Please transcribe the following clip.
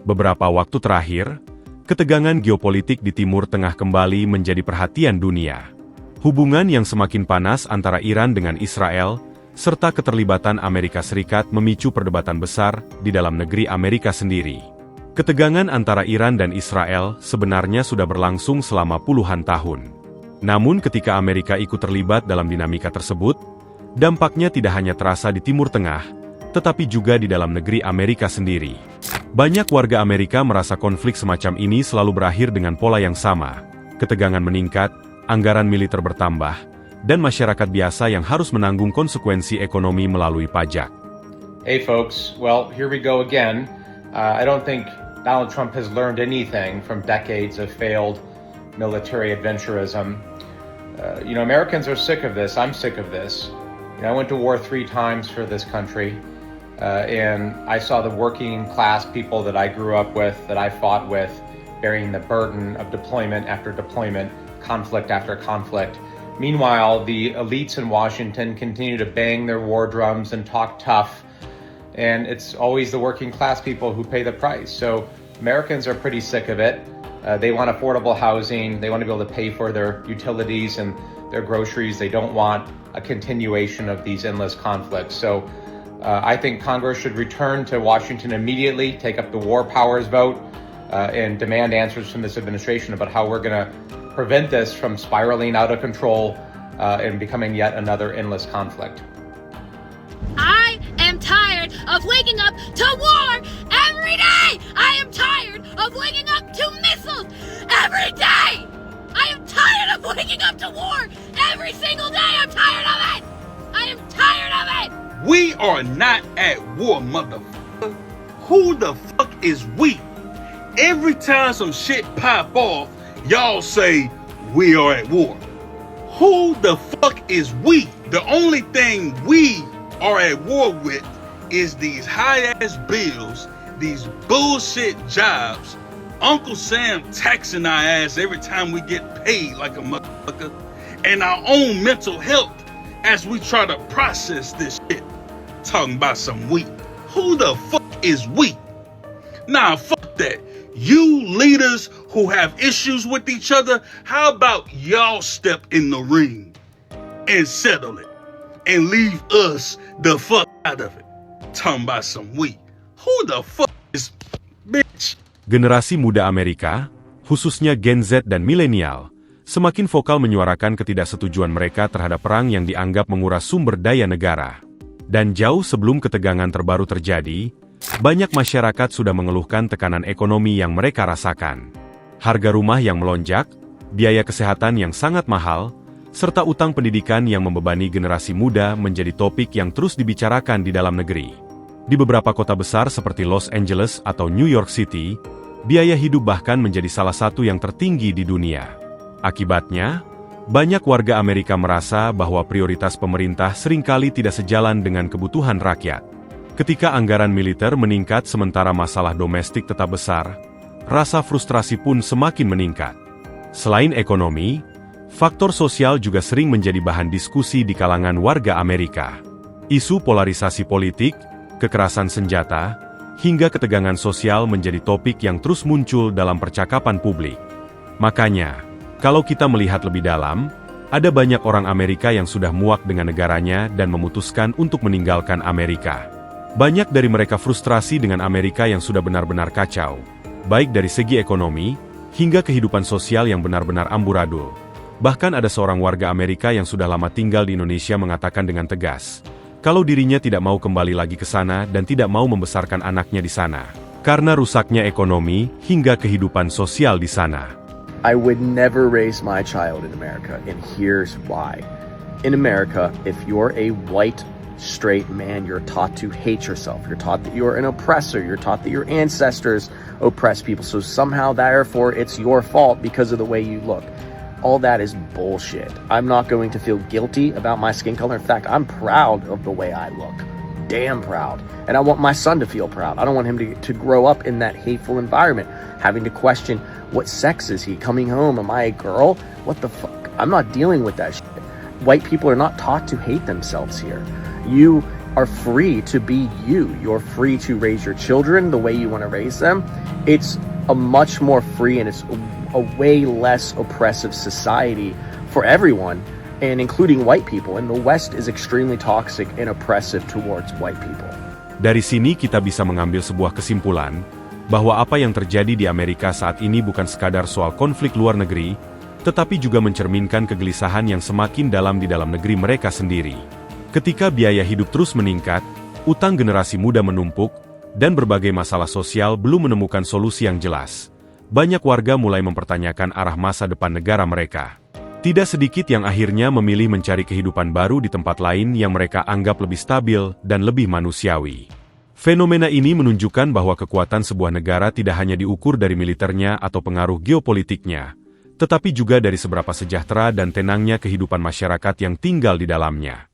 Beberapa waktu terakhir, ketegangan geopolitik di Timur Tengah kembali menjadi perhatian dunia. Hubungan yang semakin panas antara Iran dengan Israel, serta keterlibatan Amerika Serikat memicu perdebatan besar di dalam negeri Amerika sendiri. Ketegangan antara Iran dan Israel sebenarnya sudah berlangsung selama puluhan tahun. Namun ketika Amerika ikut terlibat dalam dinamika tersebut, dampaknya tidak hanya terasa di Timur Tengah, tetapi juga di dalam negeri Amerika sendiri. Banyak warga Amerika merasa konflik semacam ini selalu berakhir dengan pola yang sama. Ketegangan meningkat, anggaran militer bertambah, dan masyarakat biasa yang harus menanggung konsekuensi ekonomi melalui pajak. Hey folks, well, here we go again. I don't think Donald Trump has learned anything from decades of failed military adventurism. Americans are sick of this. I'm sick of this. I went to war 3 times for this country. And I saw the working class people that I grew up with, that I fought with, bearing the burden of deployment after deployment, conflict after conflict. Meanwhile, the elites in Washington continue to bang their war drums and talk tough. And it's always the working class people who pay the price. So Americans are pretty sick of it. They want affordable housing. They want to be able to pay for their utilities and their groceries. They don't want a continuation of these endless conflicts. So I think Congress should return to Washington immediately, take up the war powers vote, and demand answers from this administration about how we're going to prevent this from spiraling out of control and becoming yet another endless conflict. I am tired of waking up to war every day! I am tired of waking up to missiles every day! I am tired of waking up to war every single day! I'm tired of it! I am tired of it! We are not at war, motherfucker. Who the fuck is we? Every time some shit pop off, y'all say we are at war. Who the fuck is we? The only thing we are at war with is these high-ass bills, these bullshit jobs, Uncle Sam taxing our ass every time we get paid like a motherfucker, and our own mental health as we try to process this shit. Talking about some we. Who the fuck is we? Nah, fuck that. You leaders who have issues with each other, how about y'all step in the ring and settle it and leave us the fuck out of it? Talking about some we. Who the fuck is bitch? Generasi muda Amerika, khususnya Gen Z dan milenial, semakin vokal menyuarakan ketidaksetujuan mereka terhadap perang yang dianggap menguras sumber daya negara. Dan jauh sebelum ketegangan terbaru terjadi, banyak masyarakat sudah mengeluhkan tekanan ekonomi yang mereka rasakan. Harga rumah yang melonjak, biaya kesehatan yang sangat mahal, serta utang pendidikan yang membebani generasi muda menjadi topik yang terus dibicarakan di dalam negeri. Di beberapa kota besar seperti Los Angeles atau New York City, biaya hidup bahkan menjadi salah satu yang tertinggi di dunia. Akibatnya, banyak warga Amerika merasa bahwa prioritas pemerintah seringkali tidak sejalan dengan kebutuhan rakyat. Ketika anggaran militer meningkat sementara masalah domestik tetap besar, rasa frustrasi pun semakin meningkat. Selain ekonomi, faktor sosial juga sering menjadi bahan diskusi di kalangan warga Amerika. Isu polarisasi politik, kekerasan senjata, hingga ketegangan sosial menjadi topik yang terus muncul dalam percakapan publik. Makanya, kalau kita melihat lebih dalam, ada banyak orang Amerika yang sudah muak dengan negaranya dan memutuskan untuk meninggalkan Amerika. Banyak dari mereka frustrasi dengan Amerika yang sudah benar-benar kacau, baik dari segi ekonomi, hingga kehidupan sosial yang benar-benar amburadul. Bahkan ada seorang warga Amerika yang sudah lama tinggal di Indonesia mengatakan dengan tegas, kalau dirinya tidak mau kembali lagi ke sana dan tidak mau membesarkan anaknya di sana, karena rusaknya ekonomi hingga kehidupan sosial di sana. I would never raise my child in America, and here's why. In America, if you're a white, straight man, you're taught to hate yourself. You're taught that you're an oppressor. You're taught that your ancestors oppressed people. So somehow, therefore, it's your fault because of the way you look. All that is bullshit. I'm not going to feel guilty about my skin color. In fact, I'm proud of the way I look. Damn proud. And I want my son to feel proud. I don't want him to grow up in that hateful environment, having to question, what sex is he? Coming home, am I a girl? What the fuck? I'm not dealing with that shit. White people are not taught to hate themselves here. You are free to be you. You're free to raise your children the way you want to raise them. It's a much more free and it's a way less oppressive society for everyone, and including white people. And the West is extremely toxic and oppressive towards white people. Dari sini kita bisa mengambil sebuah kesimpulan, bahwa apa yang terjadi di Amerika saat ini bukan sekadar soal konflik luar negeri, tetapi juga mencerminkan kegelisahan yang semakin dalam di dalam negeri mereka sendiri. Ketika biaya hidup terus meningkat, utang generasi muda menumpuk, dan berbagai masalah sosial belum menemukan solusi yang jelas, banyak warga mulai mempertanyakan arah masa depan negara mereka. Tidak sedikit yang akhirnya memilih mencari kehidupan baru di tempat lain yang mereka anggap lebih stabil dan lebih manusiawi. Fenomena ini menunjukkan bahwa kekuatan sebuah negara tidak hanya diukur dari militernya atau pengaruh geopolitiknya, tetapi juga dari seberapa sejahtera dan tenangnya kehidupan masyarakat yang tinggal di dalamnya.